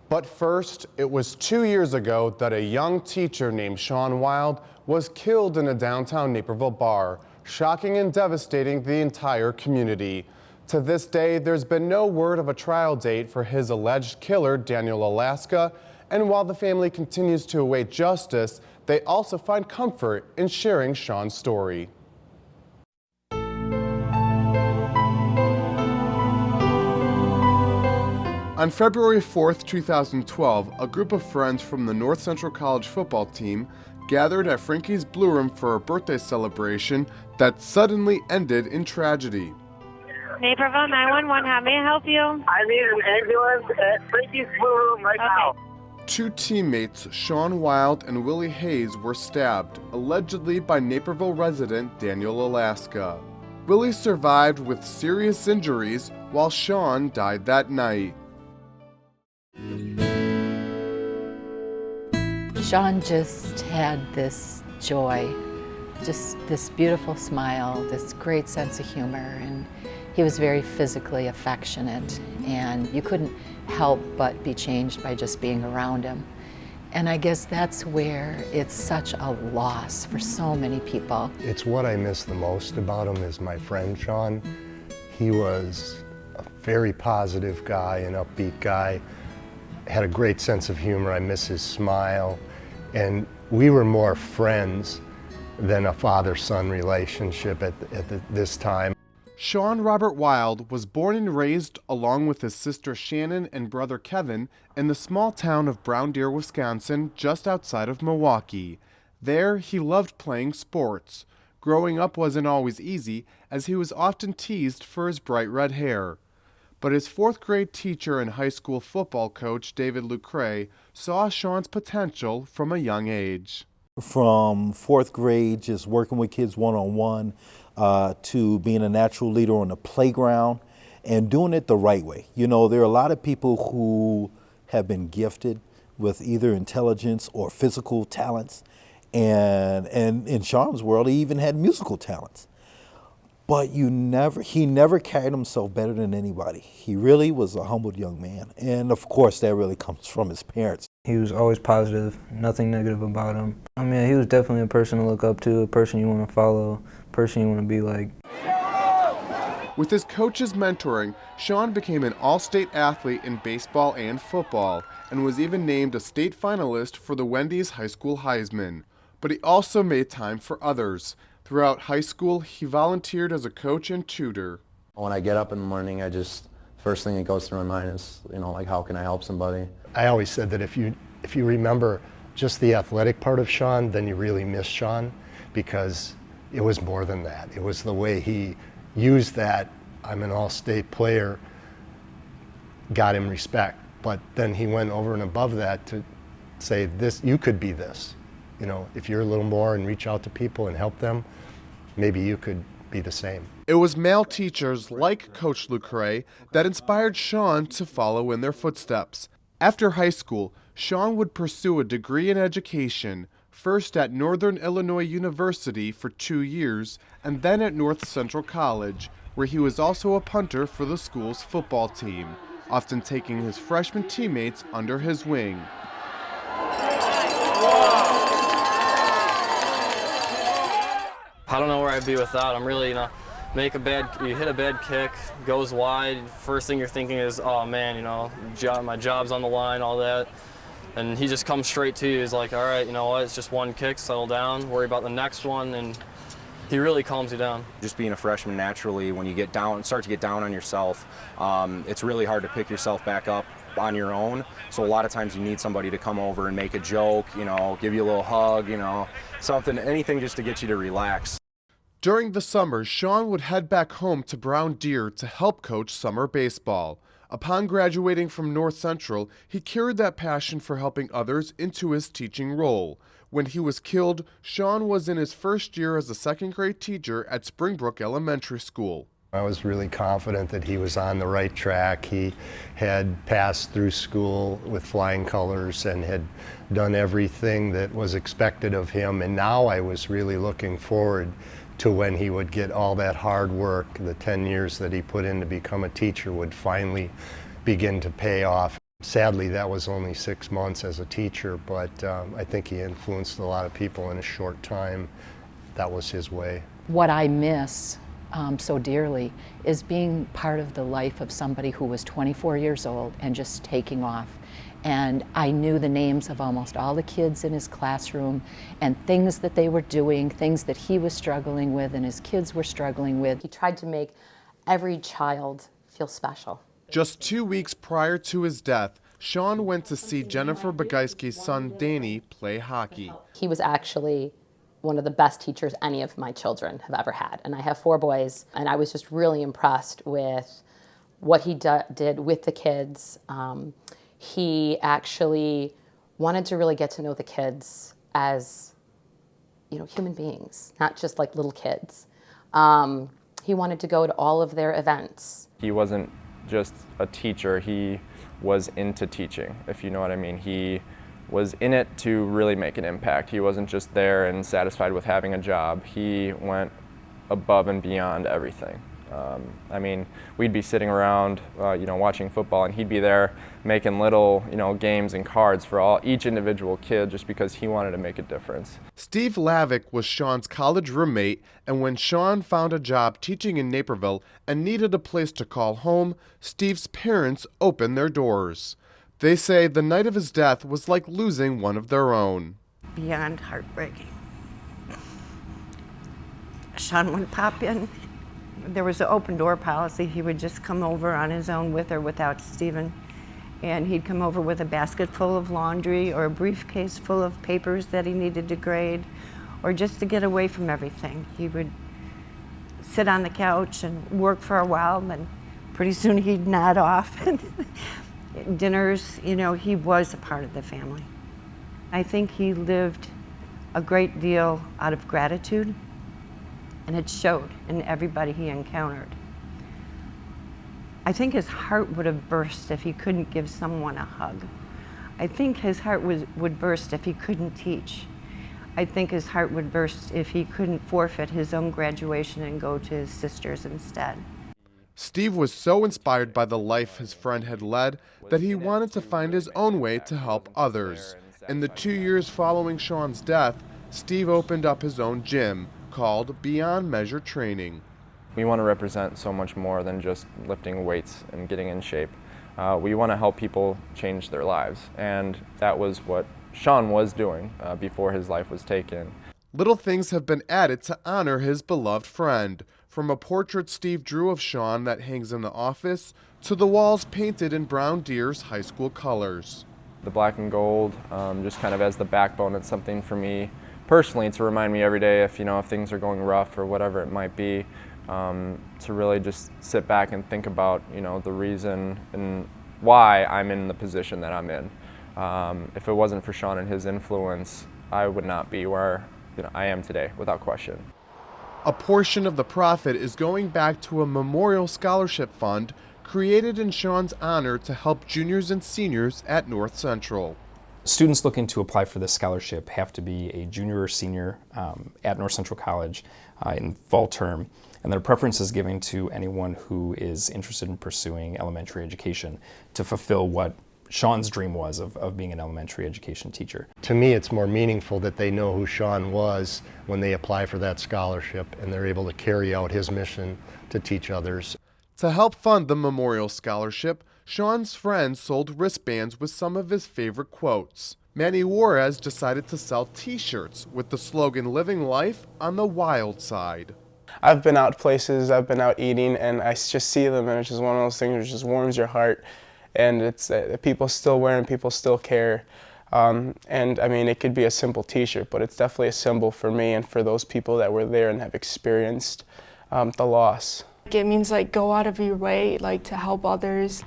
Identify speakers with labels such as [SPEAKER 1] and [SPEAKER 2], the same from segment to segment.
[SPEAKER 1] But first, it was 2 years ago that a young teacher named Shaun Wild was killed in a downtown Naperville bar, shocking and devastating the entire community. To this day, there's been no word of a trial date for his alleged killer, Daniel Alaska, and while the family continues to await justice, they also find comfort in sharing Shaun's story. On February 4th, 2012, a group of friends from the North Central College football team gathered at Frankie's Blue Room for a birthday celebration that suddenly ended in tragedy.
[SPEAKER 2] Naperville 911, how may I help you?
[SPEAKER 3] I need an ambulance at Frankie's Blue Room right now.
[SPEAKER 1] Two teammates, Shaun Wild and Willie Hayes, were stabbed, allegedly by Naperville resident Daniel Alaska. Willie survived with serious injuries, while Shaun died that night.
[SPEAKER 4] Shaun just had this joy, just this beautiful smile, this great sense of humor, and he was very physically affectionate, and you couldn't help but be changed by just being around him. And I guess that's where it's such a loss for so many people.
[SPEAKER 5] It's what I miss the most about him is my friend Shaun. He was a very positive guy, an upbeat guy, had a great sense of humor. I miss his smile. And we were more friends than a father-son relationship at this time.
[SPEAKER 1] Shaun Robert Wild was born and raised along with his sister Shannon and brother Kevin in the small town of Brown Deer, Wisconsin, just outside of Milwaukee. There, he loved playing sports. Growing up wasn't always easy, as he was often teased for his bright red hair. But his fourth grade teacher and high school football coach, David Lucre, saw Shaun's potential from a young age.
[SPEAKER 6] From fourth grade, just working with kids one-on-one, to being a natural leader on the playground and doing it the right way. You know, there are a lot of people who have been gifted with either intelligence or physical talents. And in Shaun's world, he even had musical talents. But he never carried himself better than anybody. He really was a humbled young man. And of course, that really comes from his parents.
[SPEAKER 7] He was always positive, nothing negative about him. I mean, he was definitely a person to look up to, a person you want to follow, a person you want to be like.
[SPEAKER 1] With his coach's mentoring, Shaun became an all-state athlete in baseball and football, and was even named a state finalist for the Wendy's High School Heisman. But he also made time for others. Throughout high school, he volunteered as a coach and tutor.
[SPEAKER 8] When I get up in the morning, first thing that goes through my mind is, like, how can I help somebody?
[SPEAKER 5] I always said that if you remember just the athletic part of Shaun, then you really miss Shaun, because it was more than that. It was the way he used that, I'm an all-state player, got him respect. But then he went over and above that to say, this, you could be this. If you're a little more and reach out to people and help them, maybe you could be the same.
[SPEAKER 1] It was male teachers like Coach Lucre that inspired Shaun to follow in their footsteps. After high school, Shaun would pursue a degree in education, first at Northern Illinois University for 2 years, and then at North Central College, where he was also a punter for the school's football team, often taking his freshman teammates under his wing.
[SPEAKER 9] I don't know where I'd be without him. Really, you hit a bad kick, goes wide. First thing you're thinking is, oh man, my job's on the line, all that. And he just comes straight to you. He's like, all right, you know what? It's just one kick, settle down, worry about the next one, and he really calms you down.
[SPEAKER 10] Just being a freshman, naturally, when you start to get down on yourself, it's really hard to pick yourself back up on your own. So a lot of times you need somebody to come over and make a joke, give you a little hug, something, anything just to get you to relax.
[SPEAKER 1] During the summer, Shaun would head back home to Brown Deer to help coach summer baseball. Upon graduating from North Central, he carried that passion for helping others into his teaching role. When he was killed, Shaun was in his first year as a second-grade teacher at Springbrook Elementary School.
[SPEAKER 5] I was really confident that he was on the right track. He had passed through school with flying colors and had done everything that was expected of him, and now I was really looking forward to when he would get all that hard work, the 10 years that he put in to become a teacher would finally begin to pay off. Sadly, that was only 6 months as a teacher, but I think he influenced a lot of people in a short time. That was his way.
[SPEAKER 4] What I miss so dearly is being part of the life of somebody who was 24 years old and just taking off. And I knew the names of almost all the kids in his classroom and things that they were doing, things that he was struggling with and his kids were struggling with.
[SPEAKER 11] He tried to make every child feel special.
[SPEAKER 1] Just 2 weeks prior to his death, Shaun went to see Jennifer Begeiski's son Danny play hockey.
[SPEAKER 11] He was actually one of the best teachers any of my children have ever had. And I have 4 boys, and I was just really impressed with what he did with the kids. He actually wanted to really get to know the kids as, human beings, not just like little kids. He wanted to go to all of their events.
[SPEAKER 12] He wasn't just a teacher, he was into teaching, if you know what I mean. He was in it to really make an impact. He wasn't just there and satisfied with having a job. He went above and beyond everything. We'd be sitting around, watching football, and he'd be there making little, games and cards for each individual kid just because he wanted to make a difference.
[SPEAKER 1] Steve Lavick was Shaun's college roommate, and when Shaun found a job teaching in Naperville and needed a place to call home, Steve's parents opened their doors. They say the night of his death was like losing one of their own.
[SPEAKER 13] Beyond heartbreaking. Shaun would pop in. There was an open door policy. He would just come over on his own with or without Stephen. And he'd come over with a basket full of laundry or a briefcase full of papers that he needed to grade, or just to get away from everything. He would sit on the couch and work for a while, and pretty soon he'd nod off. Dinners, he was a part of the family. I think he lived a great deal out of gratitude, and it showed in everybody he encountered. I think his heart would have burst if he couldn't give someone a hug. I think his heart would burst if he couldn't teach. I think his heart would burst if he couldn't forfeit his own graduation and go to his sister's instead.
[SPEAKER 1] Steve was so inspired by the life his friend had led that he wanted to find his own way to help others. In the 2 years following Shaun's death, Steve opened up his own gym called Beyond Measure Training.
[SPEAKER 12] We want to represent so much more than just lifting weights and getting in shape. We want to help people change their lives, and that was what Shaun was doing before his life was taken.
[SPEAKER 1] Little things have been added to honor his beloved friend, from a portrait Steve drew of Shaun that hangs in the office to the walls painted in Brown Deer's high school colors.
[SPEAKER 12] The black and gold, just kind of as the backbone, it's something for me personally to remind me every day if things are going rough or whatever it might be, to really just sit back and think about the reason and why I'm in the position that I'm in. If it wasn't for Shaun and his influence, I would not be where I am today, without question.
[SPEAKER 1] A portion of the profit is going back to a memorial scholarship fund created in Shaun's honor to help juniors and seniors at North Central.
[SPEAKER 14] Students looking to apply for this scholarship have to be a junior or senior at North Central College in fall term, and their preference is given to anyone who is interested in pursuing elementary education to fulfill what Shaun's dream was of being an elementary education teacher.
[SPEAKER 5] To me, it's more meaningful that they know who Shaun was when they apply for that scholarship, and they're able to carry out his mission to teach others.
[SPEAKER 1] To help fund the memorial scholarship, Shaun's friends sold wristbands with some of his favorite quotes. Manny Juarez decided to sell t-shirts with the slogan "Living life on the wild side."
[SPEAKER 15] I've been out places, I've been out eating, and I just see them, and it's just one of those things that just warms your heart. And it's people still wear and people still care. It could be a simple t-shirt, but it's definitely a symbol for me and for those people that were there and have experienced the loss.
[SPEAKER 16] It means go out of your way to help others,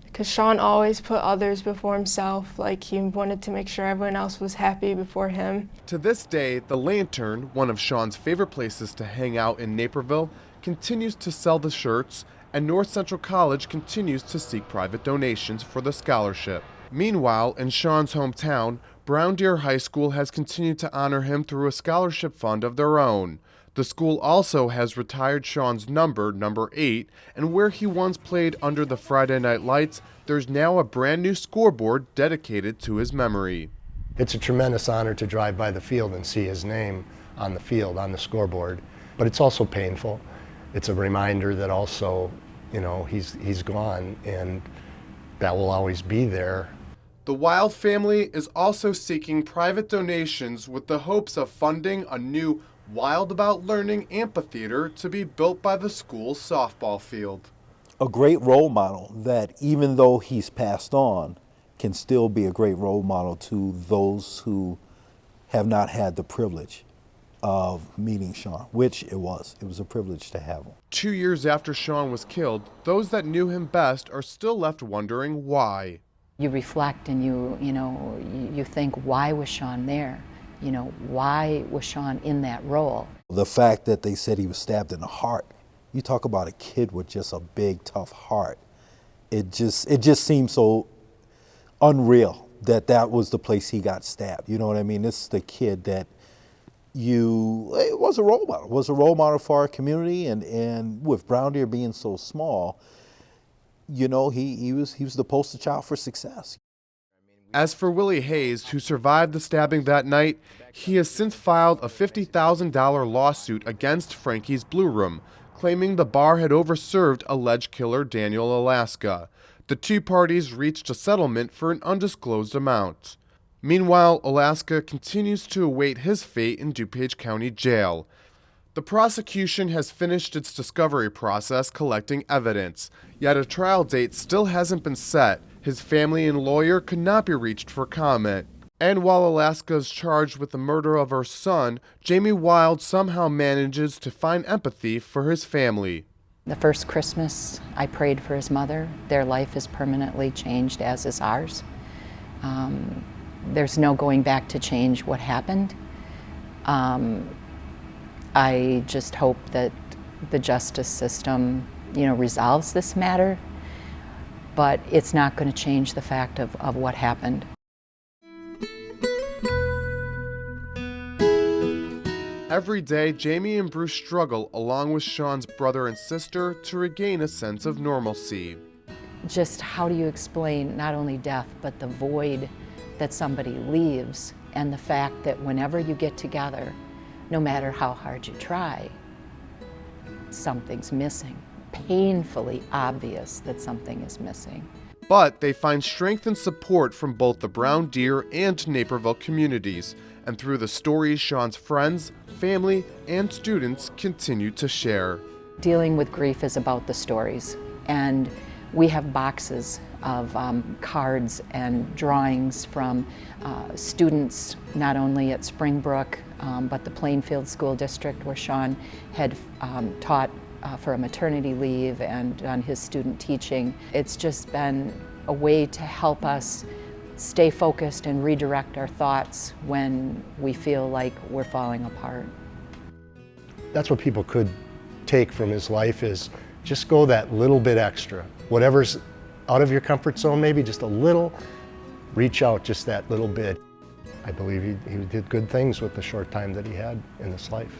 [SPEAKER 16] because Shaun always put others before himself. He wanted to make sure everyone else was happy before him.
[SPEAKER 1] To this day, the Lantern, one of Shaun's favorite places to hang out in Naperville, continues to sell the shirts, and North Central College continues to seek private donations for the scholarship. Meanwhile, in Shaun's hometown, Brown Deer High School has continued to honor him through a scholarship fund of their own. The school also has retired Shaun's number 8, and where he once played under the Friday night lights, there's now a brand new scoreboard dedicated to his memory.
[SPEAKER 5] It's a tremendous honor to drive by the field and see his name on the field, on the scoreboard, but it's also painful. It's a reminder that also, you know, he's gone, and that will always be there.
[SPEAKER 1] The Wild family is also seeking private donations with the hopes of funding a new Wild About Learning amphitheater to be built by the school's softball field.
[SPEAKER 6] A great role model that, even though he's passed on, can still be a great role model to those who have not had the privilege of meeting Shaun, which it was. It was a privilege to have him.
[SPEAKER 1] 2 years after Shaun was killed, those that knew him best are still left wondering why.
[SPEAKER 4] You reflect and you think, why was Shaun there? You know, why was Shaun in that role?
[SPEAKER 6] The fact that they said he was stabbed in the heart, you talk about a kid with just a big, tough heart. It just seems so unreal that was the place he got stabbed. You know what I mean? This is the kid that it was a role model. It was a role model for our community, and with Brown Deer being so small, you know, he was the poster child for success.
[SPEAKER 1] As for Willie Hayes, who survived the stabbing that night, he has since filed a $50,000 lawsuit against Frankie's Blue Room, claiming the bar had overserved alleged killer Daniel Alaska. The two parties reached a settlement for an undisclosed amount. Meanwhile, Alaska continues to await his fate in DuPage County Jail. The prosecution has finished its discovery process collecting evidence, yet a trial date still hasn't been set. His family and lawyer could not be reached for comment. And while Alaska is charged with the murder of her son, Jamie Wild somehow manages to find empathy for his family.
[SPEAKER 4] The first Christmas, I prayed for his mother. Their life is permanently changed, as is ours. There's no going back to change what happened. I just hope that the justice system, resolves this matter, but it's not going to change the fact of what happened.
[SPEAKER 1] Every day, Jamie and Bruce struggle along with Shaun's brother and sister to regain a sense of normalcy.
[SPEAKER 4] Just how do you explain not only death, but the void that somebody leaves, and the fact that whenever you get together, no matter how hard you try, something's missing. Painfully obvious that something is missing.
[SPEAKER 1] But they find strength and support from both the Brown Deer and Naperville communities, and through the stories Shaun's friends, family, and students continue to share.
[SPEAKER 4] Dealing with grief is about the stories, and we have boxes of cards and drawings from students, not only at Springbrook, but the Plainfield School District, where Shaun had taught for a maternity leave and done his student teaching. It's just been a way to help us stay focused and redirect our thoughts when we feel like we're falling apart.
[SPEAKER 5] That's what people could take from his life, is just go that little bit extra. Whatever's out of your comfort zone, maybe just a little, reach out just that little bit. I believe he did good things with the short time that he had in this life.